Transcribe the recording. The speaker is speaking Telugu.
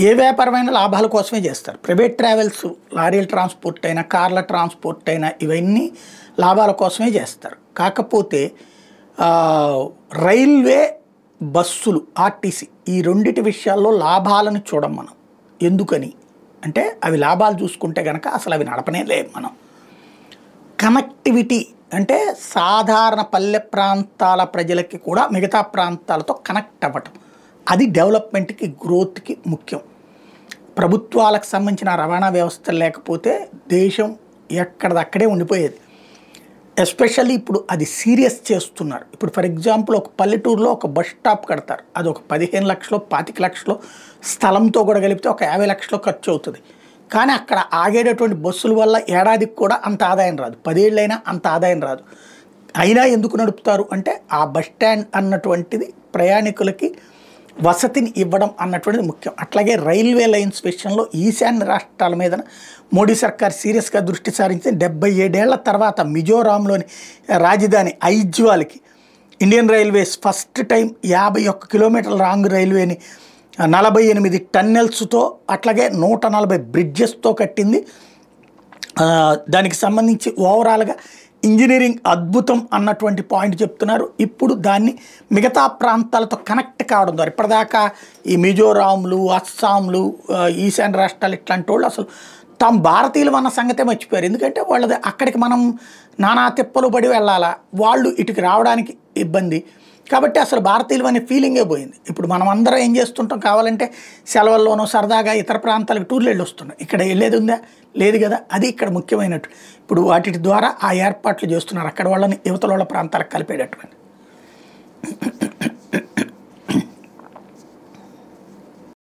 ఏ వ్యాపారమైన లాభాల కోసమే చేస్తారు. ప్రైవేట్ ట్రావెల్స్, లారీల ట్రాన్స్పోర్ట్ అయినా, కార్ల ట్రాన్స్పోర్ట్ అయినా ఇవన్నీ లాభాల కోసమే చేస్తారు. కాకపోతే రైల్వే, బస్సులు, ఆర్టీసీ ఈ రెండిటి విషయాల్లో లాభాలను చూడం మనం. ఎందుకని అంటే అవి లాభాలు చూసుకుంటే కనుక అసలు అవి నడపనే లేవు మనం. కనెక్టివిటీ అంటే సాధారణ పల్లె ప్రాంతాల ప్రజలకి కూడా మిగతా ప్రాంతాలతో కనెక్ట్ అవ్వటం, అది డెవలప్మెంట్కి, గ్రోత్కి ముఖ్యం. ప్రభుత్వాలకు సంబంధించిన రవాణా వ్యవస్థ లేకపోతే దేశం ఎక్కడదక్కడే ఉండిపోయేది. ఎస్పెషల్లీ ఇప్పుడు అది సీరియస్ చేస్తున్నారు. ఇప్పుడు ఫర్ ఎగ్జాంపుల్ ఒక పల్లెటూరులో ఒక బస్ స్టాప్ కడతారు, అది ఒక 15 లక్షలు 25 లక్షలు స్థలంతో కూడా కలిపితే ఒక 50 లక్షలు ఖర్చు అవుతుంది. కానీ అక్కడ ఆగేటటువంటి బస్సుల వల్ల ఏడాదికి కూడా అంత ఆదాయం రాదు, 10 ఏళ్ళైనా అంత ఆదాయం రాదు. అయినా ఎందుకు నడుపుతారు అంటే ఆ బస్ స్టాండ్ అన్నటువంటిది ప్రయాణికులకి వసతిని ఇవ్వడం అన్నటువంటిది ముఖ్యం. అట్లాగే రైల్వే లైన్స్ విషయంలో ఈశాన్య రాష్ట్రాల మీద మోడీ సర్కార్ సీరియస్గా దృష్టి సారించి 77 ఏళ్ల తర్వాత మిజోరాంలోని రాజధాని ఐజ్వాల్కి ఇండియన్ రైల్వేస్ ఫస్ట్ టైం 51 కిలోమీటర్ల రాంగ్ రైల్వేని 48 టన్నెల్స్తో అట్లాగే 140 బ్రిడ్జెస్తో కట్టింది. దానికి సంబంధించి ఓవరాల్గా ఇంజనీరింగ్ అద్భుతం అన్నటువంటి పాయింట్ చెప్తున్నారు. ఇప్పుడు దాన్ని మిగతా ప్రాంతాలతో కనెక్ట్ కావడం ద్వారా ఇప్పటిదాకా ఈ మిజోరాంలు, అస్సాంలు, ఈశాన్య రాష్ట్రాలు ఇట్లాంటి వాళ్ళు అసలు తాము భారతీయులు అన్న సంగతే మర్చిపోయారు. ఎందుకంటే వాళ్ళది అక్కడికి మనం నానా తిప్పలు పడి వెళ్ళాలా, వాళ్ళు ఇటుకి రావడానికి ఇబ్బంది. కాబట్టి అసలు భారతీయులు అనే ఫీలింగే పోయింది. ఇప్పుడు మనం అందరం ఏం చేస్తుంటాం, కావాలంటే సెలవుల్లోనో సరదాగా ఇతర ప్రాంతాలకు టూర్లు వెళ్ళి వస్తున్నాం. ఇక్కడ వెళ్ళేది ఉందా? లేదు కదా. అది ఇక్కడ ముఖ్యమైనట్టు. ఇప్పుడు వాటి ద్వారా ఆ ఏర్పాట్లు చేస్తున్నారు, అక్కడ వాళ్ళని యువతల వాళ్ళ ప్రాంతాలకు కలిపేటటువంటి.